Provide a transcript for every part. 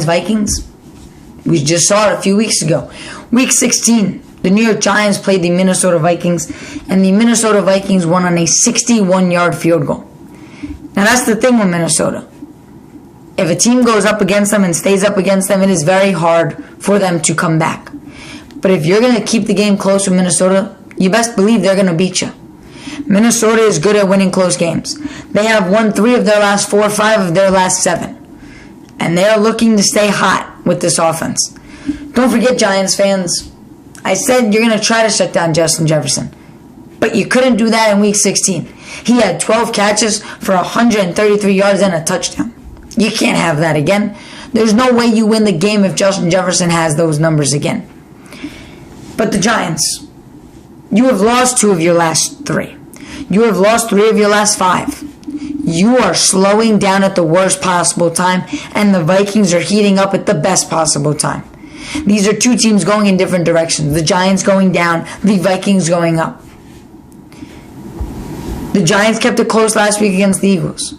Giants-Vikings? We just saw it a few weeks ago. Week 16, the New York Giants played the Minnesota Vikings, and the Minnesota Vikings won on a 61-yard field goal. Now that's the thing with Minnesota. If a team goes up against them and stays up against them, it is very hard for them to come back. But if you're going to keep the game close with Minnesota, you best believe they're going to beat you. Minnesota is good at winning close games. They have won 3 of their last 4, 5 of their last 7. And they're looking to stay hot with this offense. Don't forget, Giants fans, I said you're going to try to shut down Justin Jefferson. But you couldn't do that in Week 16. He had 12 catches for 133 yards and a touchdown. You can't have that again. There's no way you win the game if Justin Jefferson has those numbers again. But the Giants, you have lost 2 of your last 3. You have lost 3 of your last 5. You are slowing down at the worst possible time, and the Vikings are heating up at the best possible time. These are 2 teams going in different directions. The Giants going down, the Vikings going up. The Giants kept it close last week against the Eagles.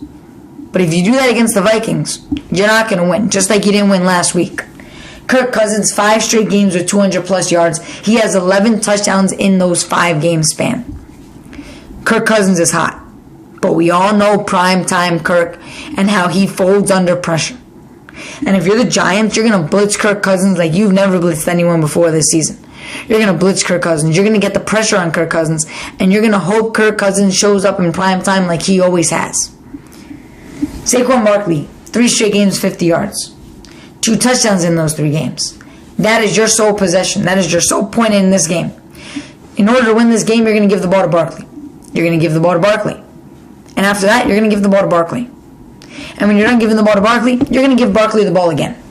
But if you do that against the Vikings, you're not going to win, just like you didn't win last week. Kirk Cousins, 5 straight games with 200-plus yards. He has 11 touchdowns in those 5-game span. Kirk Cousins is hot. But we all know prime-time Kirk and how he folds under pressure. And if you're the Giants, you're going to blitz Kirk Cousins like you've never blitzed anyone before this season. You're going to blitz Kirk Cousins. You're going to get the pressure on Kirk Cousins. And you're going to hope Kirk Cousins shows up in prime time like he always has. Saquon Barkley, 3 straight games, 50 yards. 2 touchdowns in those 3 games. That is your sole possession. That is your sole point in this game. In order to win this game, you're going to give the ball to Barkley. You're going to give the ball to Barkley. And after that, you're going to give the ball to Barkley. And when you're done giving the ball to Barkley, you're going to give Barkley the ball again.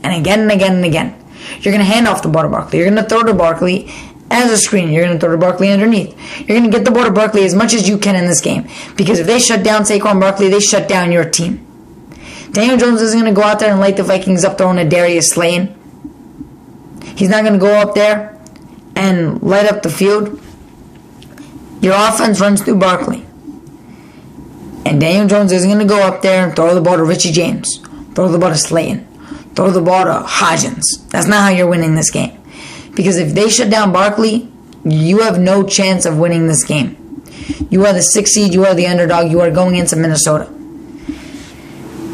And again and again and again. You're going to hand off the ball to Barkley. You're going to throw to Barkley as a screen. You're going to throw to Barkley underneath. You're going to get the ball to Barkley as much as you can in this game. Because if they shut down Saquon Barkley, they shut down your team. Daniel Jones isn't going to go out there and light the Vikings up throwing to Darius Slayton. He's not going to go up there and light up the field. Your offense runs through Barkley. And Daniel Jones isn't going to go up there and throw the ball to Richie James. Throw the ball to Slayton. Throw the ball to Hodgins. That's not how you're winning this game. Because if they shut down Barkley, you have no chance of winning this game. You are the 6th seed. You are the underdog. You are going into Minnesota.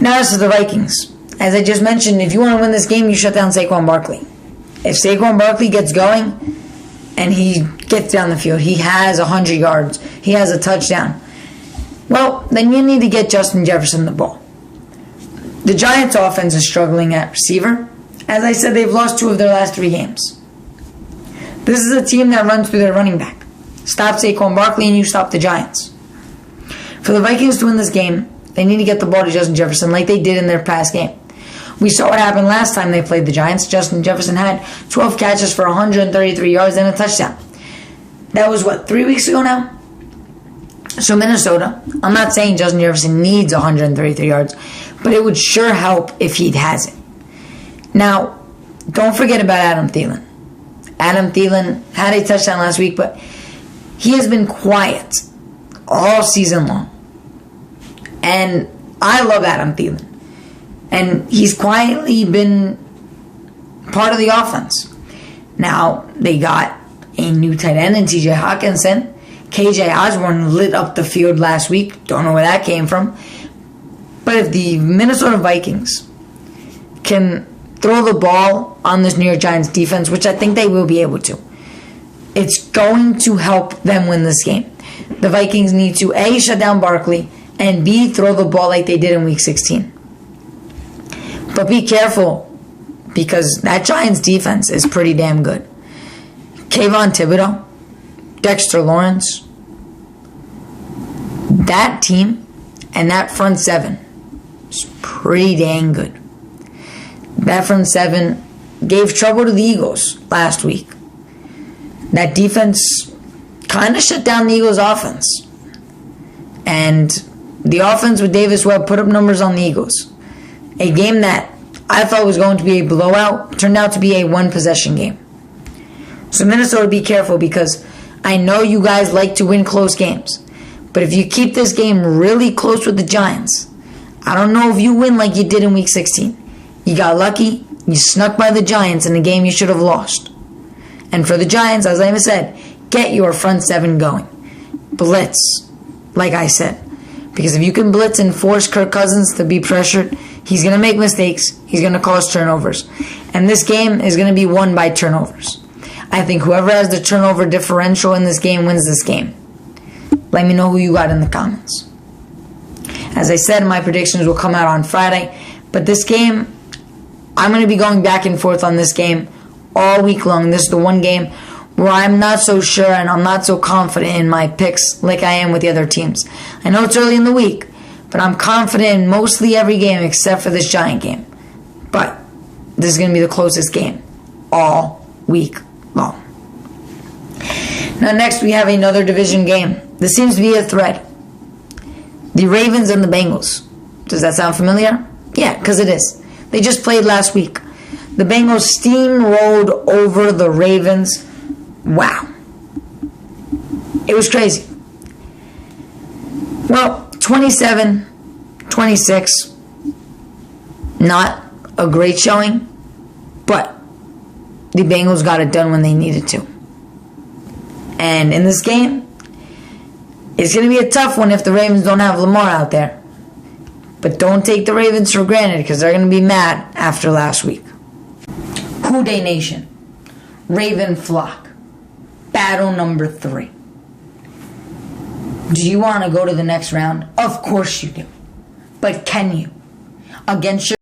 Now as to the Vikings. As I just mentioned, if you want to win this game, you shut down Saquon Barkley. If Saquon Barkley gets going and he gets down the field, he has 100 yards, he has a touchdown, well, then you need to get Justin Jefferson the ball. The Giants' offense is struggling at receiver. As I said, they've lost 2 of their last 3 games. This is a team that runs through their running back. Stop Saquon Barkley and you stop the Giants. For the Vikings to win this game, they need to get the ball to Justin Jefferson like they did in their past game. We saw what happened last time they played the Giants. Justin Jefferson had 12 catches for 133 yards and a touchdown. That was, 3 weeks ago now? So Minnesota, I'm not saying Justin Jefferson needs 133 yards, but it would sure help if he has it. Now, don't forget about Adam Thielen. Adam Thielen had a touchdown last week, but he has been quiet all season long. And I love Adam Thielen. And he's quietly been part of the offense. Now, they got a new tight end in TJ Hawkinson. KJ Osborne lit up the field last week. Don't know where that came from. But if the Minnesota Vikings can throw the ball on this New York Giants defense, which I think they will be able to, it's going to help them win this game. The Vikings need to A, shut down Barkley, and B, throw the ball like they did in Week 16. But be careful, because that Giants defense is pretty damn good. Kayvon Thibodeau, Dexter Lawrence, that team and that front 7 is pretty dang good. That front 7 gave trouble to the Eagles last week. That defense kind of shut down the Eagles' offense. And the offense with Davis Webb put up numbers on the Eagles. A game that I thought was going to be a blowout turned out to be a 1-possession game. So Minnesota, be careful, because I know you guys like to win close games. But if you keep this game really close with the Giants, I don't know if you win like you did in Week 16. You got lucky. You snuck by the Giants in a game you should have lost. And for the Giants, as I said, get your front seven going. Blitz, like I said. Because if you can blitz and force Kirk Cousins to be pressured, he's going to make mistakes. He's going to cause turnovers. And this game is going to be won by turnovers. I think whoever has the turnover differential in this game wins this game. Let me know who you got in the comments. As I said, my predictions will come out on Friday. But this game, I'm going to be going back and forth on this game all week long. This is the one game where I'm not so sure and I'm not so confident in my picks like I am with the other teams. I know it's early in the week, but I'm confident in mostly every game except for this Giant game. But this is going to be the closest game all week long. Now next we have another division game. This seems to be a thread. The Ravens and the Bengals. Does that sound familiar? Yeah, because it is. They just played last week. The Bengals steamrolled over the Ravens. Wow. It was crazy. Well, 27-26. Not a great showing, but the Bengals got it done when they needed to. And in this game, it's going to be a tough one if the Ravens don't have Lamar out there. But don't take the Ravens for granted because they're going to be mad after last week. Who Dey Nation. Raven Flock. Battle number 3. Do you want to go to the next round? Of course you do. But can you? Against your